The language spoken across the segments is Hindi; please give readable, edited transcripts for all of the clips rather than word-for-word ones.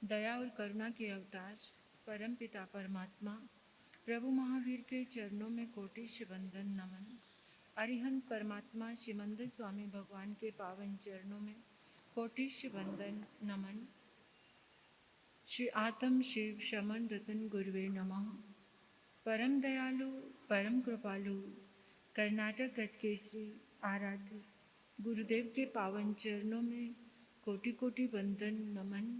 दया और करुणा के अवतार परम पिता परमात्मा प्रभु महावीर के चरणों में कोटिश वंदन नमन। अरिहंत परमात्मा श्रीमंदिर स्वामी भगवान के पावन चरणों में कोटिश वंदन नमन। श्री आत्म शिव शमन रतन गुरुवे नमः। परम दयालु परम कृपालु कर्नाटक गज केसरी आराध्य गुरुदेव के पावन चरणों में कोटि कोटि वंदन नमन।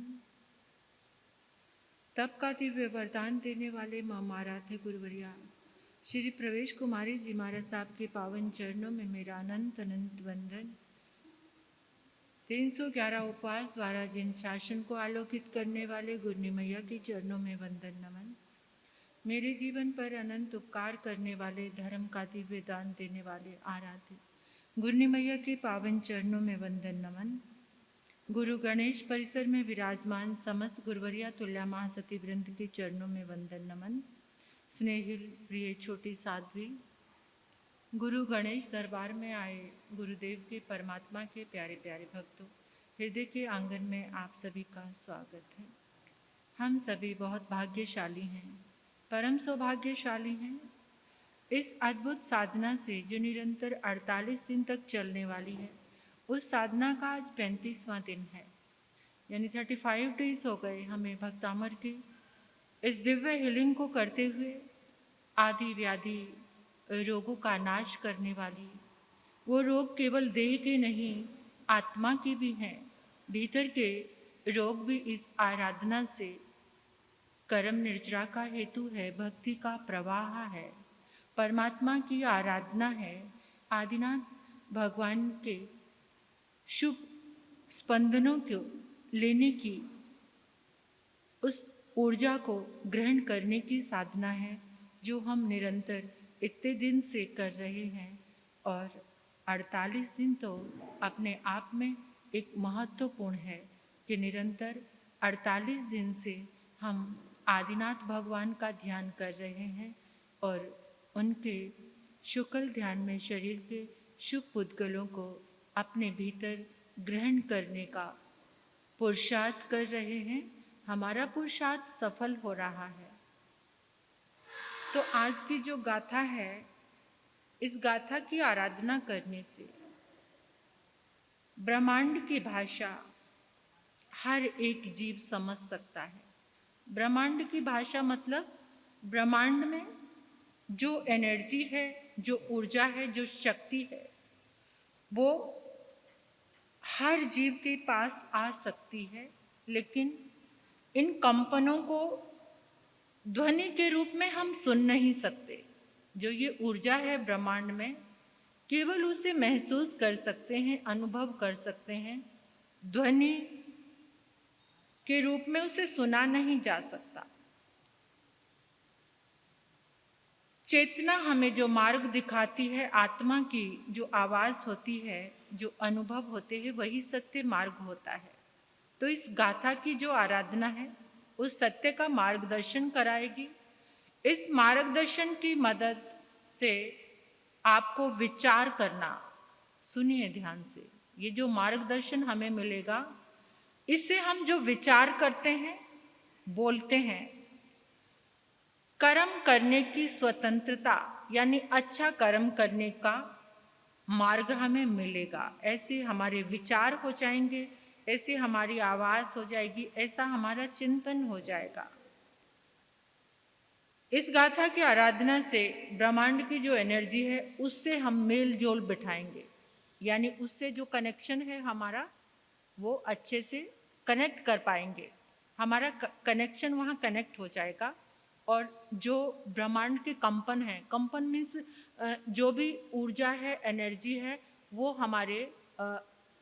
तब का दिव्य वरदान देने वाले आराध्य गुरुवरिया श्री प्रवेश कुमारी जी महाराज साहब के पावन चरणों में मेरा अनंत अनंत वंदन। 311 उपवास द्वारा जिन शासन को आलोकित करने वाले गुरनी मैया के चरणों में वंदन नमन। मेरे जीवन पर अनंत उपकार करने वाले धर्म का दिव्य दान देने वाले आराध्य गुरनी मैया के पावन चरणों में वंदन नमन। गुरु गणेश परिसर में विराजमान समस्त गुरुवरिया तुल्या महासती वृंद के चरणों में वंदन नमन। स्नेहिल प्रिय छोटी साध्वी गुरु गणेश दरबार में आए गुरुदेव के परमात्मा के प्यारे प्यारे भक्तों, हृदय के आंगन में आप सभी का स्वागत है। हम सभी बहुत भाग्यशाली हैं, परम सौभाग्यशाली हैं। इस अद्भुत साधना से जो निरंतर 48 दिन तक चलने वाली है, उस साधना का आज 35वां दिन है, यानी 35 डेज हो गए हमें भक्तामर के इस दिव्य हीलिंग को करते हुए। आदि व्याधि रोगों का नाश करने वाली वो रोग केवल देह के नहीं आत्मा के भी हैं। भीतर के रोग भी इस आराधना से कर्म निर्जरा का हेतु है, भक्ति का प्रवाह है, परमात्मा की आराधना है। आदिनाथ भगवान के शुभ स्पंदनों को लेने की, उस ऊर्जा को ग्रहण करने की साधना है जो हम निरंतर इतने दिन से कर रहे हैं। और 48 दिन तो अपने आप में एक महत्वपूर्ण है कि निरंतर 48 दिन से हम आदिनाथ भगवान का ध्यान कर रहे हैं और उनके शुक्ल ध्यान में शरीर के शुभ पुद्गलों को अपने भीतर ग्रहण करने का पुरुषार्थ कर रहे हैं। हमारा पुरुषार्थ सफल हो रहा है। तो आज की जो गाथा है, इस गाथा की आराधना करने से ब्रह्मांड की भाषा हर एक जीव समझ सकता है। ब्रह्मांड की भाषा मतलब ब्रह्मांड में जो एनर्जी है, जो ऊर्जा है, जो शक्ति है, वो हर जीव के पास आ सकती है, लेकिन इन कंपनों को ध्वनि के रूप में हम सुन नहीं सकते। जो ये ऊर्जा है ब्रह्मांड में, केवल उसे महसूस कर सकते हैं, अनुभव कर सकते हैं। ध्वनि के रूप में उसे सुना नहीं जा सकता। चेतना हमें जो मार्ग दिखाती है, आत्मा की जो आवाज़ होती है, जो अनुभव होते हैं, वही सत्य मार्ग होता है। तो इस गाथा की जो आराधना है, उस सत्य का मार्गदर्शन कराएगी। इस मार्गदर्शन की मदद से आपको विचार करना, सुनिए ध्यान से, ये जो मार्गदर्शन हमें मिलेगा, इससे हम जो विचार करते हैं, बोलते हैं, कर्म करने की स्वतंत्रता यानी अच्छा कर्म करने का मार्ग हमें मिलेगा। ऐसे हमारे विचार हो जाएंगे, ऐसे हमारी आवाज़ हो जाएगी, ऐसा हमारा चिंतन हो जाएगा। इस गाथा की आराधना से ब्रह्मांड की जो एनर्जी है, उससे हम मेल जोल बिठाएंगे, यानी उससे जो कनेक्शन है हमारा, वो अच्छे से कनेक्ट कर पाएंगे। हमारा कनेक्शन वहाँ कनेक्ट हो जाएगा। और जो ब्रह्मांड के कंपन है, कंपन मीन्स जो भी ऊर्जा है, एनर्जी है, वो हमारे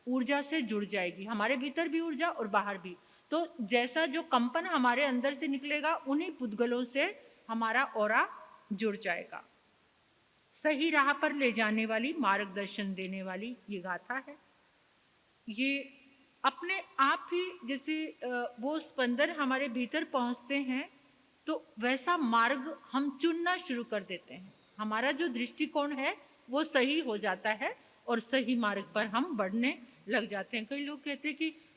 ऊर्जा से जुड़ जाएगी। हमारे भीतर भी ऊर्जा और बाहर भी। तो जैसा जो कंपन हमारे अंदर से निकलेगा, उन्हीं पुद्गलों से हमारा ऑरा जुड़ जाएगा। सही राह पर ले जाने वाली, मार्गदर्शन देने वाली ये गाथा है। ये अपने आप ही जैसे वो स्पंदन हमारे भीतर पहुंचते हैं, तो वैसा मार्ग हम चुनना शुरू कर देते हैं। हमारा जो दृष्टिकोण है वो सही हो जाता है और सही मार्ग पर हम बढ़ने लग जाते हैं। कई लोग कहते हैं कि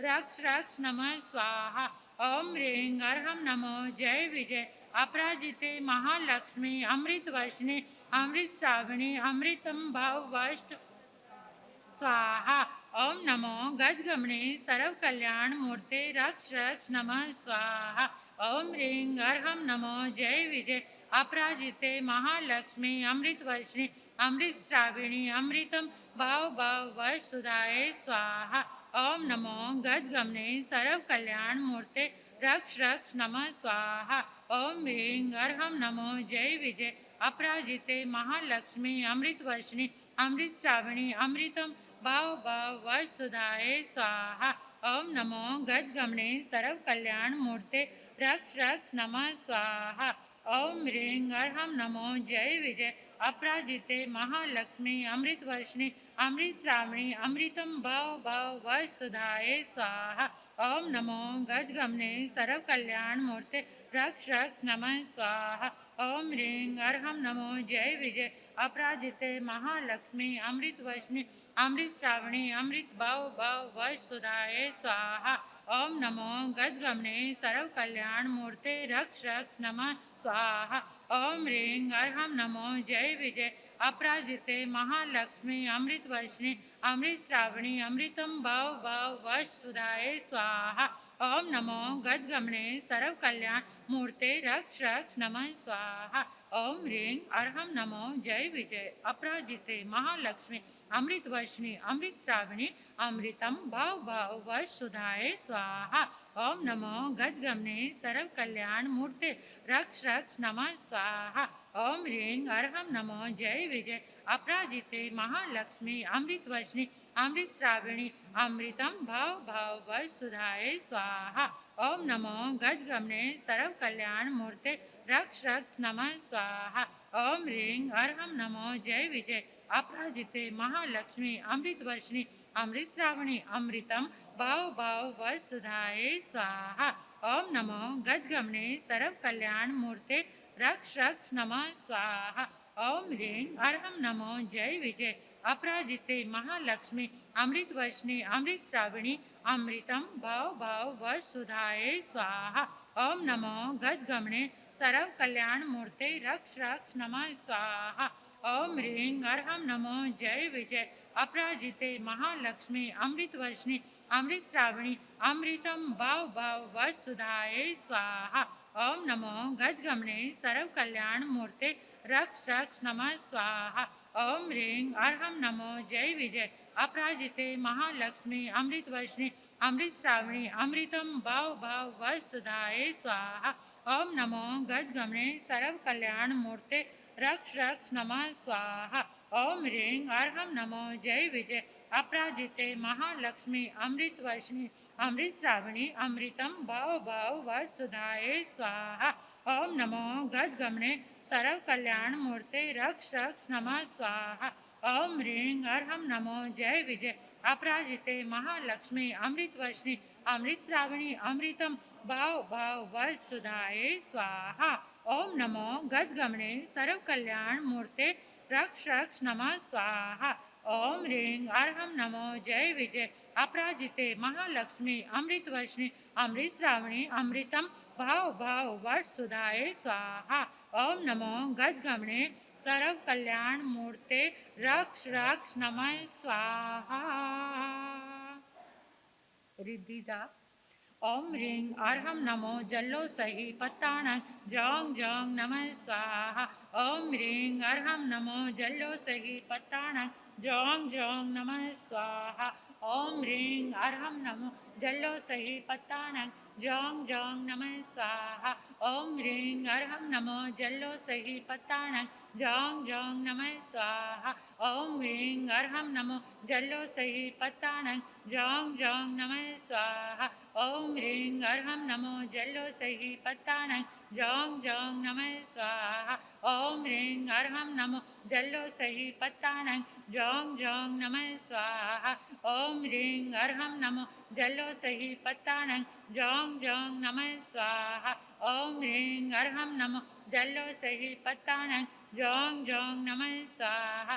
रक्ष रक्ष नमः स्वाहा। ओम ह्रीं अर्हं नमो जय विजय अपराजिते महालक्ष्मी अमृत वर्षिणी अमृत श्रावणी अमृतम भाव वष्ट स्वाहा। ओम नमो गजगमने सर्व कल्याण मूर्ते रक्ष रक्ष नमः स्वाहा। ओम ह्रीं अर्हं नमो जय विजय अपराजिते महालक्ष्मी अमृत वर्षिणी अमृत श्राविणी अमृतम भाव भाव वसुधाय स्वाहा। ओम नमो गजगमने सर्व कल्याण मूर्ते रक्ष रक्ष नमः स्वाहा। ओम ह्रीं अर्हं नमो जय विजय अपराजिते महालक्ष्मी अमृत वर्षिणी अमृत श्रावणी अमृतम भाव भाव वसुधाय स्वाहा। ओम नमो गजगमने सर्व कल्याण मूर्ते रक्ष रक्ष नमः स्वाहा। ओम ह्रीं अर्हं नमो जय विजय अपराजिते महालक्ष्मी अमृत वर्षिणी अमृत श्रावणी अमृतम भाव भाव वसुधाय स्वाहा। ओम नमो गजगमने सर्व कल्याण मूर्ते रक्ष रक्ष नमः स्वाहा। ओम ह्रीं अर्हं नमो जय विजय अपराजिते महालक्ष्मी अमृत वर्षिणी अमृत श्रावणी अमृत भाव भाव वसुधाय स्वाहा। ओम नमो गजगमने सर्व कल्याण मूर्ते रक्ष रक्ष नमः स्वाहा। ओम ह्रीं अर्हं नमो जय विजय अपराजिते महालक्ष्मी अमृत वर्षिणी अमृत श्रावणी अमृतम भाव भाव वसुधाय स्वाहा। ओम नमो गजगमने सर्व कल्याण मूर्ते रक्ष रक्ष नमः स्वाहा। ओम ह्रीं अर्हं नमो जय विजय अपराजिते महालक्ष्मी अमृत वर्षिणी अमृत श्रावणी अमृतम भाव भाव वसुधाय स्वाहा। ओम नमो गजगमने सर्व कल्याण मूर्ते रक्ष रक्ष नमः स्वाहा। ओम ह्रीं अर्हं नमो जय विजय अपराजिते महालक्ष्मी अमृत वर्षिणी अमृत श्रावणी अमृतम भाव भाव वसुधाय स्वाहा। ओम नमो गजगमने सर्व कल्याण मूर्ते रक्ष रक्ष नमः स्वाहा। ओम ह्रीं अर्हं नमो जय विजय अपराजिते महालक्ष्मी अमृत वर्षिणी अमृत श्रावणी अमृतम भाव भाव वसुधाय स्वाहा। ओम नमो गजगमने सर्व कल्याण मूर्ते रक्ष रक्ष नमः स्वाहा। ओम ह्रीं अर्हं नमो जय विजय अपराजिते महालक्ष्मी अमृत वर्षिणी अमृत श्रावणी अमृतम भाव भाव वसुधाय स्वाहा। ओम नमो गजगमने सर्व कल्याण मूर्ते रक्ष रक्ष नमः स्वाहा। ओम ह्रीं अर्हं नमो जय विजय अपराजिते महालक्ष्मी अमृत वर्षिणी अमृत श्रावणी अमृतम भाव भाव वसुधाय स्वाहा। ओम नमो गजगमने सर्व कल्याण मूर्ते रक्ष रक्ष नमः स्वाहा। ओम ह्रीं अर्हं नमो जय विजय अपराजिते महालक्ष्मी अमृत वर्षिणी अमृत श्रावणी अमृतम भाव भाव वसुधाय स्वाहा। ओम नमो गजगमने सर्व कल्याण मूर्ते रक्ष रक्ष नमः स्वाहा। ओम ह्रीं अर्हं नमो जय विजय अपराजिते महालक्ष्मी अमृत वर्षिणी अमृत श्रावणी अमृतम भाव भाव वसुधाय स्वाहा। ओम नमो गजगमने सर्व कल्याण मूर्ते रक्ष रक्ष नमः स्वाहा। ओम ह्रीं अर्हं नमो जय विजय अपराजिते महालक्ष्मी अमृत वर्षिणी अमृत श्रावणी अमृतम भाव भाव वसुधाय स्वाहा। ओम नमो गजगमने सर्व कल्याण मूर्ते रक्ष रक्ष नमः स्वाहा। ओम ह्रीं अर्हं नमो जय विजय अपराजिते महालक्ष्मी अमृत वर्षिणी अमृत श्रावणी अमृतम भाव भाव वसुधाय स्वाहा। ओम नमो गजगमने सर्व कल्याण मूर्ते रक्ष रक्ष नमः स्वाहा। रिद्धि जाप। ओम ह्रीं अर्हं नमो जल्लो सही पत्ताणं जोंग जोंग नमः स्वाहा। ओम ह्रीं अर्हं नमो जल्लो सही पत्ताणं जोंग जोंग नमः स्वाहा। ओम ह्रीं अर्हं नमो जल्लो सही पत्ताणं जोंग जोंग नमः स्वाहा। ओम ह्रीं अर्हं नमो जल्लो सही पत्ताणं जोंग जोंग नमः स्वाहा। ओम ह्रीं अर्हं नमो जल्लो सही पत्ताणं जोंग जोंग नमः स्वाहा। ओम ह्रीं अर्हं नमो जल्लो सही पत्ताणं जोंग जोंग नमः स्वाहा। ओम ह्रीं अर्हं नमो जल्लो सही पत्ताणं जोंग जोंग नमः स्वाहा। ओम ह्रीं अर्हं नमो जल्लो सही पत्ताणं जोंग जोंग नमः स्वाहा। ओम ह्रीं अर्हं नमो जल्लो सही पत्ताणं जोंग जोंग नमः स्वाहा।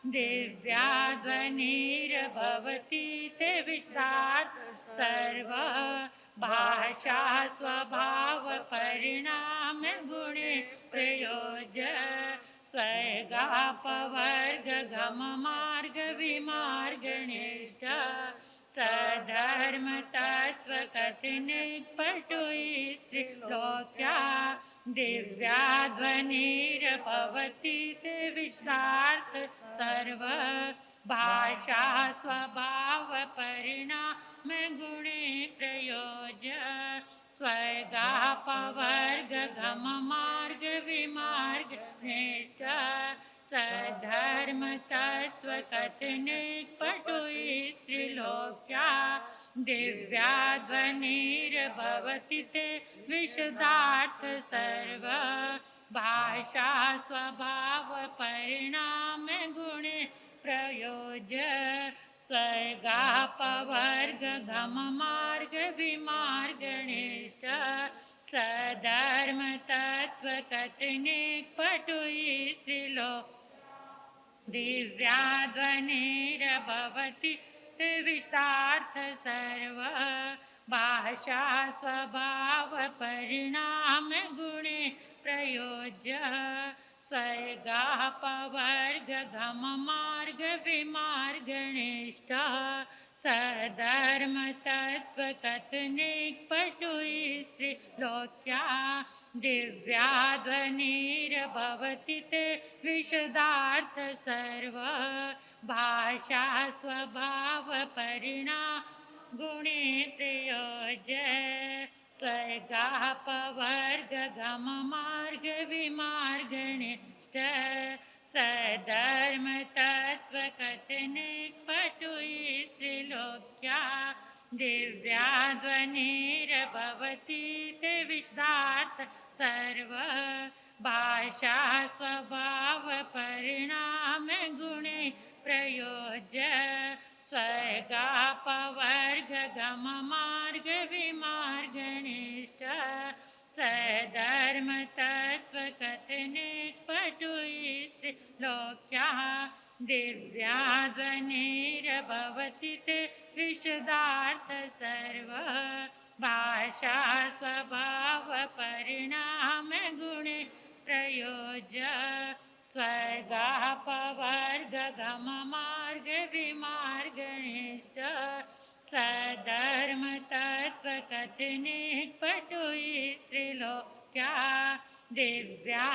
दिव्याध्वनिर्भवति ते विस्तार्थ सर्व भाषा स्वभाव परिणाम गुणे प्रयोज्य स्वर्गापवर्ग गम मार्ग विमार्ग निष्ठ सधर्म तत्व कथनिक पटुई स्त्रीलोक्या दिव्याध्वनिर्भवति ते विस्तार्थ सर्व भाषा स्वभाव परिणाम गुणे प्रयोज्य स्वर्गापवर्ग गम मार्ग विमार्ग निष्ठ सधर्म तत्व कथनिक पटुई स्त्रीलोक्या दिव्याध्वनिर्भवति ते विशदार्थ सर्व भाषा स्वभाव परिणाम गुणे प्रयोज्य स्वर्गापवर्ग गम मार्ग विमार्ग निष्ठ सधर्म तत्व कथनिक पटुई स्त्रीलोक दिव्याध्वनिर्भवति ते विस्तार्थ सर्व भाषा स्वभाव परिणाम गुणे प्रयोज्य स्वर्गापवर्ग गम मार्ग विमार्ग निष्ठ सधर्म तत्व कथनिक पटुई स्त्रीलोक्या दिव्याध्वनिर्भवति ते विशदार्थ सर्व भाषा स्वभाव परिणाम गुणे प्रयोज्य स्वर्गापवर्ग गम मार्ग विमार्ग निष्ठ सधर्म तत्व कथनिक पटुई स्त्रीलोक्या दिव्याध्वनिर्भवति ते विशदार्थ सर्व भाषा स्वभाव परिणाम गुणे प्रयोज्य स्वर्गापवर्ग गम मार्ग विमार्ग निष्ठ सधर्म तत्व कथनिक पटुई स्त्रीलोक्या दिव्याध्वनिर्भवति ते विशदार्थ सर्व भाषा स्वभाव परिणाम गुणे प्रयोज्य स्वर्गापवर्ग गम मार्ग विमार्ग निष्ठ सधर्म तत्व कथनिक पटुई स्त्रीलोक्या दिव्याध्वनिर्भवति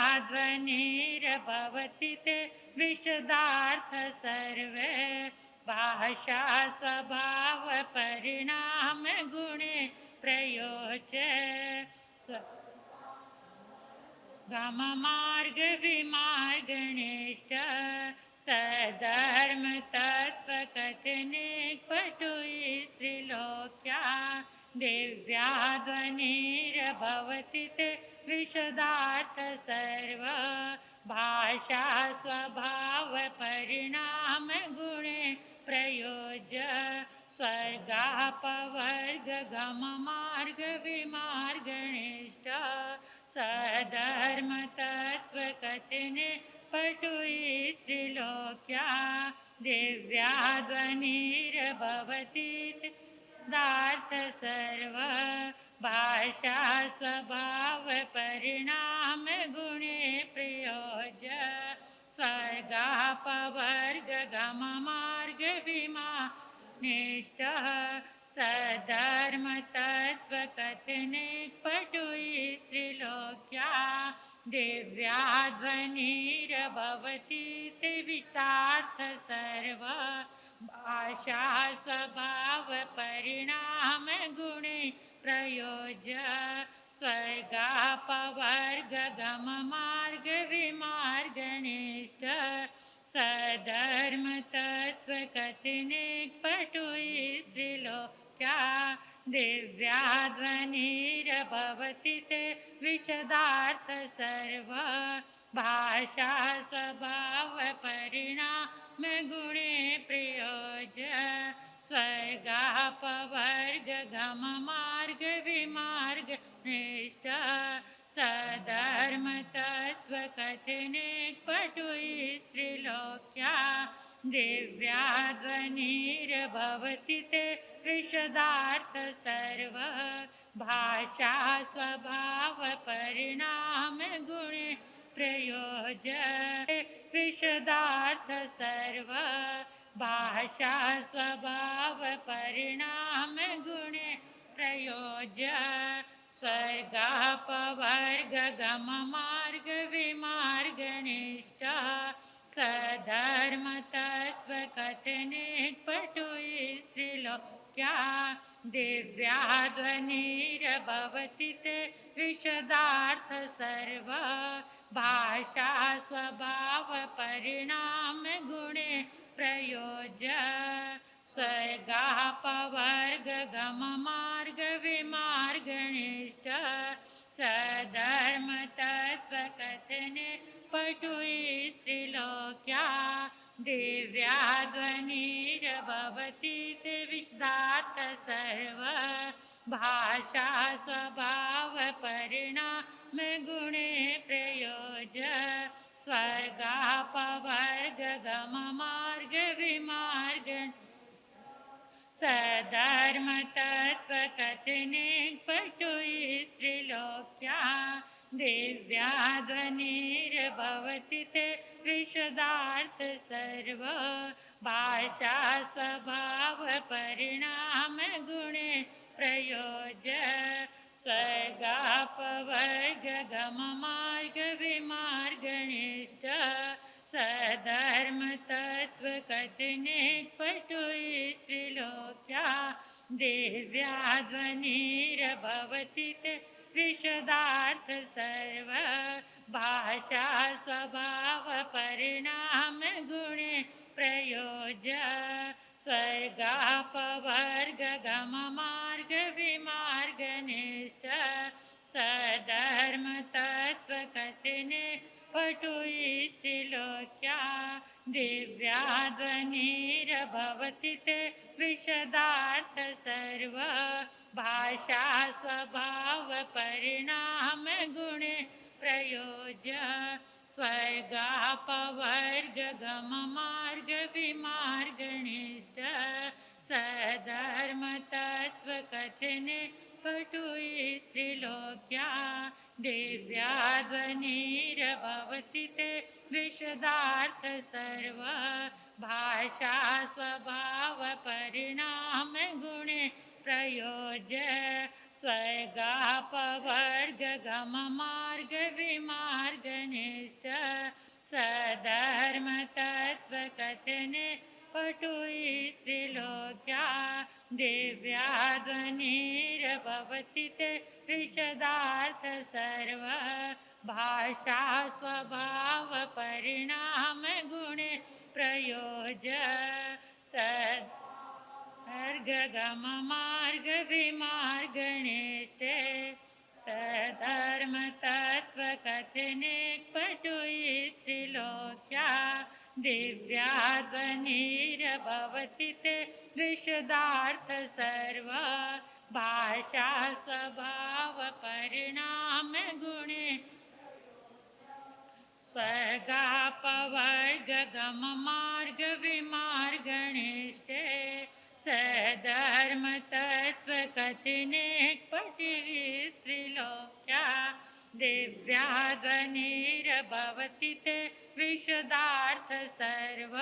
ते विशदार्थ सर्वे भाषा स्वभाव परिणाम गुणे प्रयोज्य गम मार्ग विमार्ग निष्ठ सधर्म तत्व कथनिक पटुई स्त्रीलोक्या दिव्याध्वनिर्भवति ते विशदार्थ सर्व भाषा स्वभाव परिणाम गुणे प्रयोज्य स्वर्गापवर्ग गम मार्ग विमार्ग निष्ठ सधर्म तत्व कथनिक पटुई स्त्रीलोक्या दिव्याध्वनिर्भवति ते दार्थ सर्व भाषा स्वभाव परिणाम गुणे प्रयोज्य स्वर्गापवर्ग गम मार्ग विमार्ग निष्ठ सधर्म तत्व कथनिक पटुई स्त्रीलोक्या दिव्याध्वनिर्भवति ते विस्तार्थ सर्व भाषा स्वभाव परिणाम गुणे प्रयोज्य स्वर्गापवर्ग गम मार्ग विमार्ग निष्ठ सधर्म तत्व कथनिक पटुई स्त्रीलोक्या दिव्याध्वनिर्भवति ते विशदार्थ सर्व भाषा स्वभाव परिणाम गुणे प्रयोज्य स्वर्गापवर्ग गम मार्ग विमार्ग निष्ठ सधर्म तत्व कथने पटुई स्त्रीलोक्या दिव्याध्वनिर्भवति ते विशदार्थ सर्व भाषा स्वभाव परिणाम गुणे प्रयोज विशदार्थ सर्व भाषा स्वभाव परिणाम गुणे प्रयोज स्वर्गापवर्ग गम मार्ग विमार्ग निष्ठा सधर्म तत्व कथने पटुई स्त्रीलोक्या दिव्याध्वनिर्भवति ते विशदार्थ सर्व भाषा स्वभाव परिणाम गुणे प्रयोज स्वर्गापवर्ग गम मार्ग विमार्ग निष्ठ सधर्म तत्व कथने पटुई स्त्रीलोक्या दिव्याध्वनिर्भवति ते विशदार्थ सर्व भाषा स्वभाव परिणाम गुणे प्रयोज स्वर्गापवर्ग गम मार्ग विमार्ग सधर्म तत्व कथने पटुई स्त्रीलोक्या दिव्याध्वनिर्भवति ते विशदार्थ सर्व भाषा स्वभाव परिणाम गुणे प्रयोज स्वर्गापवर्ग गम मार्ग विमार्ग निष्ठ सधर्म तत्व कथने पटुई स्त्रीलोक्या दिव्याध्वनिर्भवति ते विशदार्थ सर्व भाषा स्वभाव परिणाम गुणे प्रयोज स्वर्गापवर्ग गम मार्ग विमार्ग निष्ठ सधर्म तत्व कथने पटुई स्त्रीलोक्या दिव्याध्वनिर्भवति ते विशदार्थ सर्व भाषा स्वभाव परिणाम गुणे प्रयोज स्वर्गापवर्ग गम मार्ग विमार्ग निष्ठ सधर्म तत्व कथने पटुई स्त्रीलोक्या दिव्याध्वनिर्भवति ते विशदार्थ सर्व भाषा स्वभाव परिणाम गुणे प्रयोज स्वर्गापवर्ग गम मार्ग विमार्ग निष्ठ सधर्म तत्व कथने पटुई स्त्रीलोक्या दिव्याध्वनिर्भवति ते विशदार्थ सर्व भाषा स्वभाव परिणाम गुणे प्रयोज सधर्म गम मार्ग विमार्ग निष्ठे सधर्म तत्व कथने पटुई स्त्रीलोक्या दिव्याध्वनिर्भवति ते विशदार्थ सर्व भाषा स्वभाव परिणाम गुणे स्वर्गापवर्ग गम मार्ग विमार्ग निष्ठे सधर्म तत्व कथने पटुई स्त्रीलोक्या दिव्याध्वनिर्भवति ते विशदार्थ सर्व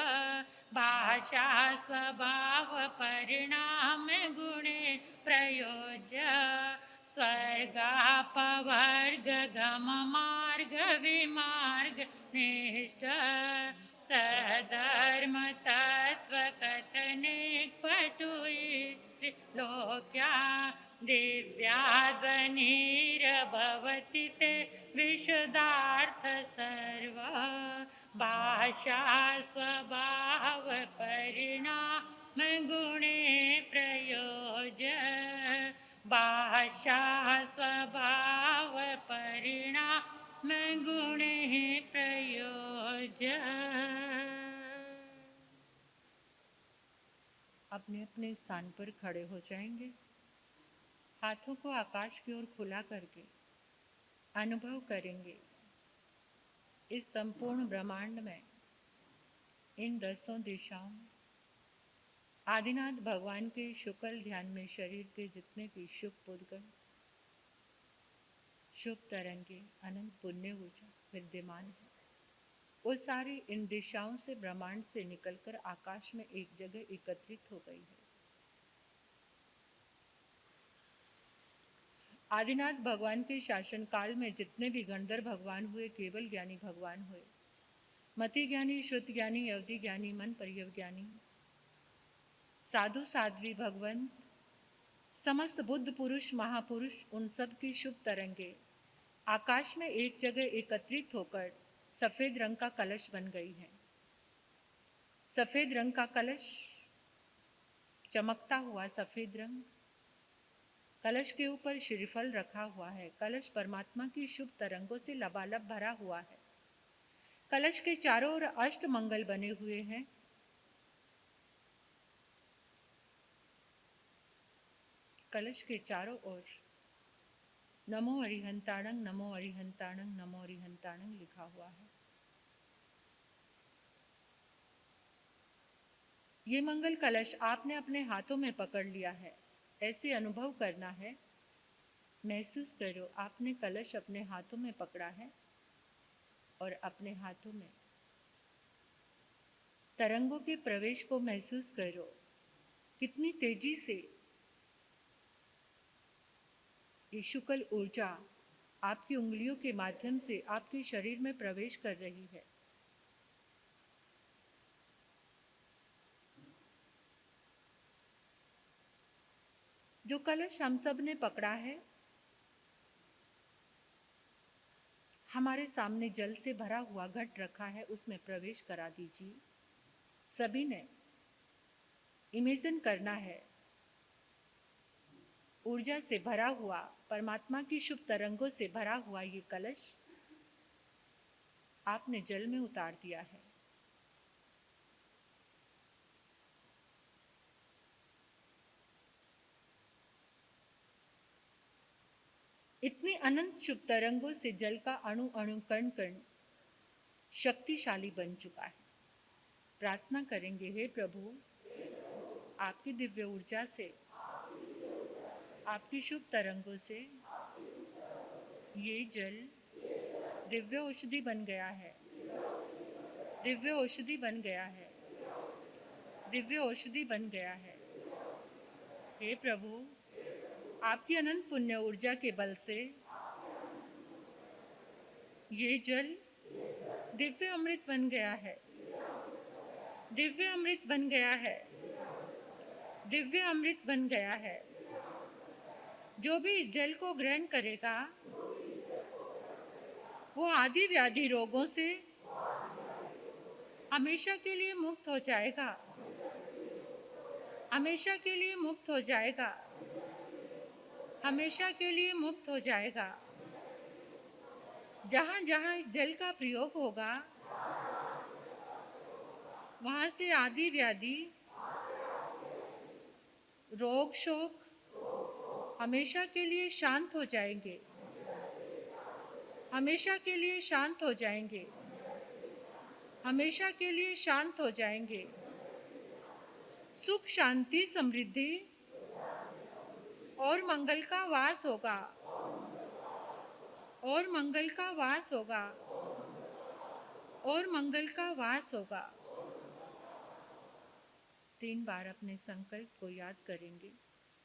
भाषा स्वभाव परिणाम गुणे प्रयोज स्वर्गापवर्ग गम मार्ग विमार्ग निष्ठ सधर्म तत्व कथने पटुई स्त्रीलोक्या दिव्याध्वनिर्भवति ते विशदार्थ सर्व भाषा स्वभाव परिणाम गुणे प्रयोज भाषा स्वभाव परिणाम गुणे प्रयोज। अपने अपने स्थान पर खड़े हो जाएंगे, हाथों को आकाश की ओर खुला करके अनुभव करेंगे इस संपूर्ण ब्रह्मांड में, इन 10 दिशाओं में आदिनाथ भगवान के शुक्ल ध्यान में शरीर के जितने भी शुभ पुद्गल, शुभ तरंगे, अनंत पुण्य ऊर्जा विद्यमान है, वो सारी इन दिशाओं से ब्रह्मांड से निकलकर आकाश में एक जगह एकत्रित हो गई है। आदिनाथ भगवान के शासन काल में जितने भी गंधर्व भगवान हुए, केवल ज्ञानी भगवान हुए, मति ज्ञानी, श्रुत ज्ञानी, अवधि ज्ञानी, मन पर्यव ज्ञानी, साधु साध्वी भगवान, समस्त बुद्ध पुरुष महापुरुष, उन सब की शुभ तरंगे आकाश में एक जगह एकत्रित होकर सफेद रंग का कलश बन गई है। सफेद रंग का कलश, चमकता हुआ सफेद रंग, कलश के ऊपर श्रीफल रखा हुआ है। कलश परमात्मा की शुभ तरंगों से लबालब भरा हुआ है। कलश के चारों ओर अष्ट मंगल बने हुए हैं। कलश के चारों ओर नमो अरिहंताणं, नमो अरिहंताणं, नमो अरिहंताणं लिखा हुआ है। ये मंगल कलश आपने अपने हाथों में पकड़ लिया है। ऐसे अनुभव करना है, महसूस करो आपने कलश अपने हाथों में पकड़ा है और अपने हाथों में तरंगों के प्रवेश को महसूस करो। कितनी तेजी से ये शुक्ल ऊर्जा आपकी उंगलियों के माध्यम से आपके शरीर में प्रवेश कर रही है। जो कलश हम सब ने पकड़ा है, हमारे सामने जल से भरा हुआ घट रखा है, उसमें प्रवेश करा दीजिए। सभी ने इमेजिन करना है, ऊर्जा से भरा हुआ, परमात्मा की शुभ तरंगों से भरा हुआ ये कलश आपने जल में उतार दिया है। इतनी अनंत शुभ तरंगों से जल का अणु अणु कण कण शक्तिशाली बन चुका है। प्रार्थना करेंगे, हे प्रभु, आपकी दिव्य ऊर्जा से, आपकी शुभ तरंगों से ये जल दिव्य औषधि बन गया है। दिव्य औषधि बन गया है। दिव्य औषधि बन गया है। हे प्रभु, आपकी अनंत पुण्य ऊर्जा के बल से ये जल दिव्य अमृत बन गया है। दिव्य अमृत बन गया है। दिव्य अमृत बन गया है। जो भी इस जल को ग्रहण करेगा वो आदि व्याधि रोगों से हमेशा के लिए मुक्त हो जाएगा। हमेशा के लिए मुक्त हो जाएगा। हमेशा के लिए मुक्त हो जाएगा। जहाँ जहाँ इस जल का प्रयोग होगा वहाँ से आदि व्याधि, रोग शोक हमेशा के लिए शांत हो जाएंगे। हमेशा के लिए शांत हो जाएंगे। हमेशा के लिए शांत हो जाएंगे। सुख, शांति, समृद्धि और मंगल का वास होगा। और मंगल का वास होगा। और मंगल का वास होगा। 3 बार अपने संकल्प को याद करेंगे।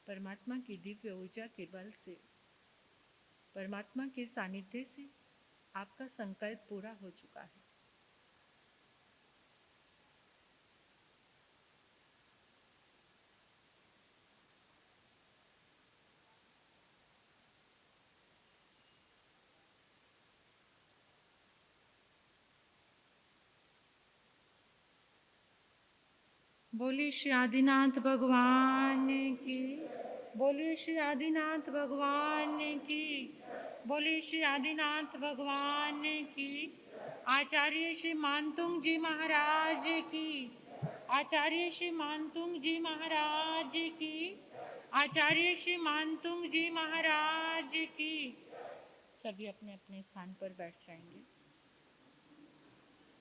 परमात्मा की दिव्य ऊर्जा के बल से, परमात्मा के सानिध्य से आपका संकल्प पूरा हो चुका है। बोलिए श्री आदिनाथ भगवान की। बोलिए श्री आदिनाथ भगवान की। बोलिए श्री आदिनाथ भगवान की। आचार्य श्री मानतुंग जी महाराज की। आचार्य श्री मानतुंग जी महाराज की। आचार्य श्री मानतुंग जी महाराज की। सभी अपने अपने स्थान पर बैठ जाएंगे।